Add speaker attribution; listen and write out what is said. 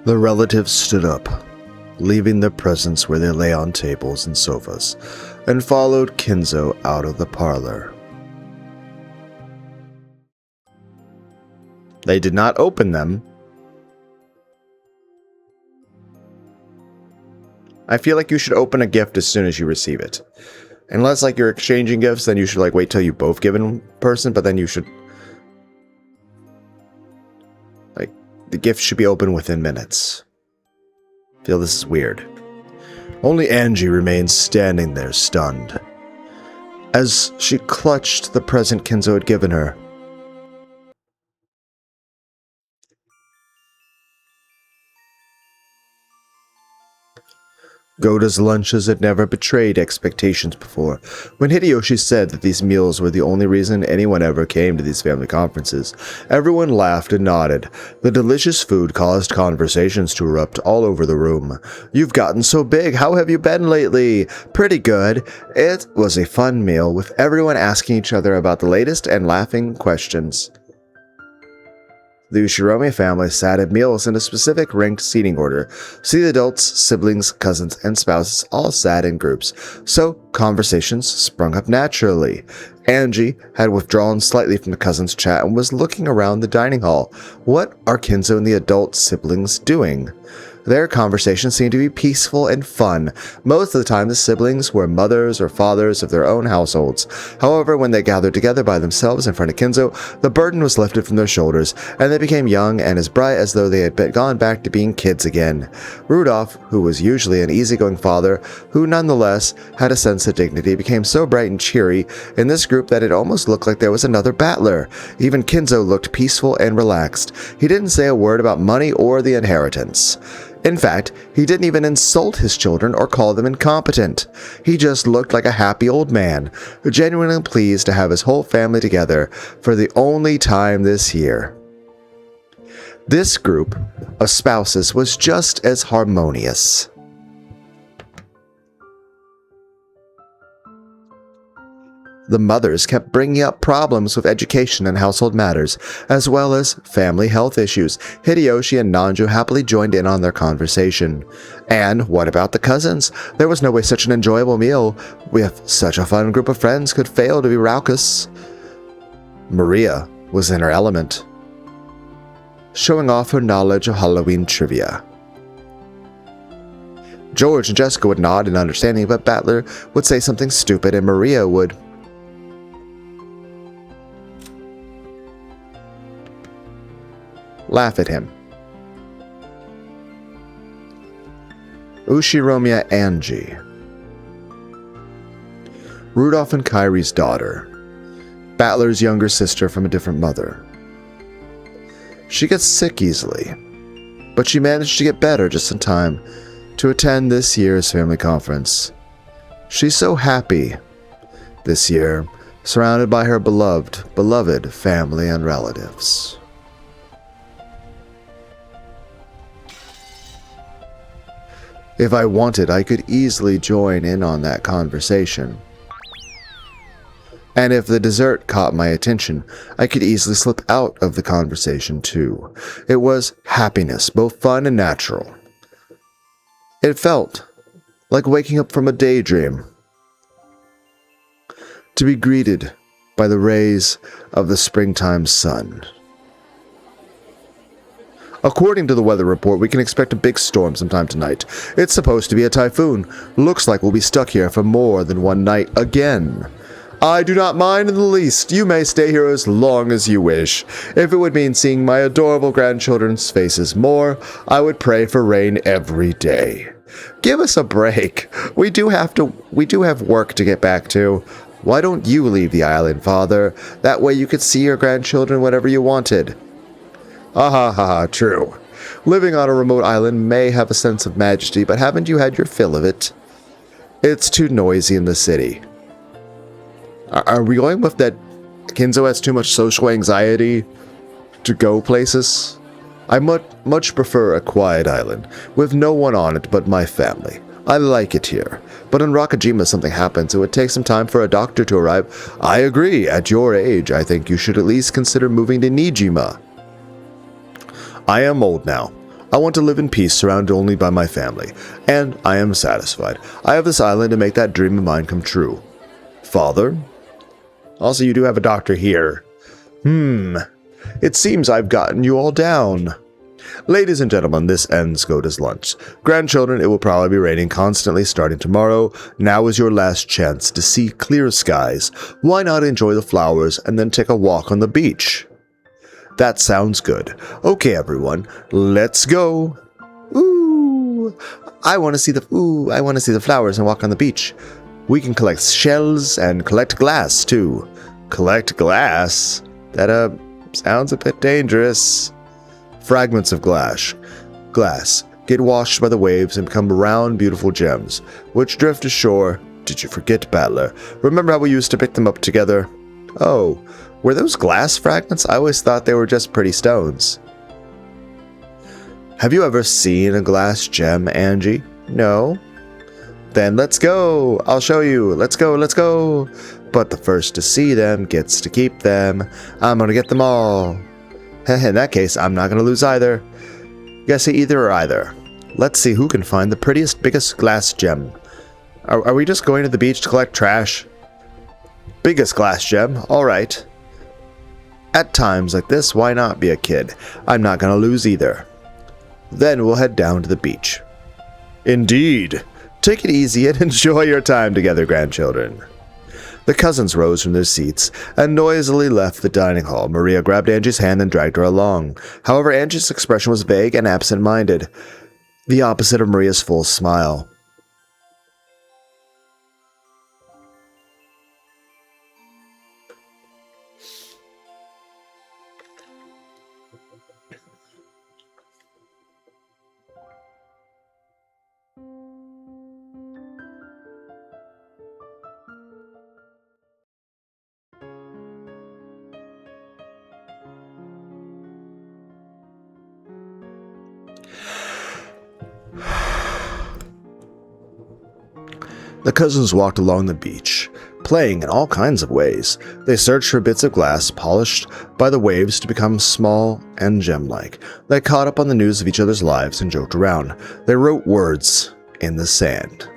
Speaker 1: The relatives stood up, leaving their presents where they lay on tables and sofas, and followed Kinzo out of the parlor. They did not open them. I feel like you should open a gift as soon as you receive it. Unless like you're exchanging gifts, then you should like wait till you both give in person, but then you should like the gift should be open within minutes. I feel this is weird. Only Angie remained standing there stunned as she clutched the present Kinzo had given her. Goda's lunches had never betrayed expectations before. When Hideyoshi said that these meals were the only reason anyone ever came to these family conferences, everyone laughed and nodded. The delicious food caused conversations to erupt all over the room. "You've gotten so big. How have you been lately?" "Pretty good." It was a fun meal, with everyone asking each other about the latest and laughing questions. The Ushiromi family sat at meals in a specific ranked seating order, so the adults, siblings, cousins, and spouses all sat in groups, so conversations sprung up naturally. Angie had withdrawn slightly from the cousins' chat and was looking around the dining hall. What are Kinzo and the adult siblings doing? Their conversation seemed to be peaceful and fun. Most of the time, the siblings were mothers or fathers of their own households. However, when they gathered together by themselves in front of Kinzo, the burden was lifted from their shoulders, and they became young and as bright as though they had gone back to being kids again. Rudolph, who was usually an easygoing father, who nonetheless had a sense of dignity, became so bright and cheery in this group that it almost looked like there was another battler. Even Kinzo looked peaceful and relaxed. He didn't say a word about money or the inheritance. In fact, he didn't even insult his children or call them incompetent. He just looked like a happy old man, genuinely pleased to have his whole family together for the only time this year. This group of spouses was just as harmonious. The mothers kept bringing up problems with education and household matters, as well as family health issues. Hideyoshi and Nanjo happily joined in on their conversation. And what about the cousins? There was no way such an enjoyable meal with such a fun group of friends could fail to be raucous. Maria was in her element, showing off her knowledge of Halloween trivia. George and Jessica would nod in understanding, but Battler would say something stupid and Maria would laugh at him. Ushiromiya Angie, Rudolph and Kairi's daughter, Battler's younger sister from a different mother. She gets sick easily, but she managed to get better just in time to attend this year's family conference. She's so happy this year, surrounded by her beloved family and relatives. If I wanted, I could easily join in on that conversation. And if the dessert caught my attention, I could easily slip out of the conversation too. It was happiness, both fun and natural. It felt like waking up from a daydream, to be greeted by the rays of the springtime sun. According to the weather report, we can expect a big storm sometime tonight. It's supposed to be a typhoon. Looks like we'll be stuck here for more than one night again. I do not mind in the least. You may stay here as long as you wish. If it would mean seeing my adorable grandchildren's faces more, I would pray for rain every day. Give us a break. We do have work to get back to. Why don't you leave the island, Father? That way you could see your grandchildren whenever you wanted. True. Living on a remote island may have a sense of majesty, but haven't you had your fill of it? It's too noisy in the city. Are we going with that Kinzo has too much social anxiety to go places? I much prefer a quiet island, with no one on it but my family. I like it here, but in Rakajima something happens. It would take some time for a doctor to arrive. I agree. At your age, I think you should at least consider moving to Nijima. I am old now. I want to live in peace, surrounded only by my family. And I am satisfied. I have this island to make that dream of mine come true. Father? Also, you do have a doctor here. It seems I've gotten you all down. Ladies and gentlemen, this ends Goda's lunch. Grandchildren, it will probably be raining constantly starting tomorrow. Now is your last chance to see clear skies. Why not enjoy the flowers and then take a walk on the beach? That sounds good. Okay, everyone, let's go. I want to see the flowers and walk on the beach. We can collect shells and collect glass too. Collect glass? That sounds a bit dangerous. Fragments of glass get washed by the waves and become round, beautiful gems, which drift ashore. Did you forget, Battler? Remember how we used to pick them up together? Oh, were those glass fragments? I always thought they were just pretty stones. Have you ever seen a glass gem, Angie? No? Then let's go. I'll show you. Let's go, let's go. But the first to see them gets to keep them. I'm gonna get them all. In that case, I'm not gonna lose either. You gotta say either or either. Let's see who can find the prettiest, biggest glass gem. Are we just going to the beach to collect trash? Biggest glass gem, alright. At times like this, why not be a kid? I'm not gonna lose either. Then we'll head down to the beach. Indeed. Take it easy and enjoy your time together, grandchildren. The cousins rose from their seats and noisily left the dining hall. Maria grabbed Angie's hand and dragged her along. However, Angie's expression was vague and absent-minded, the opposite of Maria's full smile. The cousins walked along the beach, playing in all kinds of ways. They searched for bits of glass polished by the waves to become small and gem-like. They caught up on the news of each other's lives and joked around. They wrote words in the sand.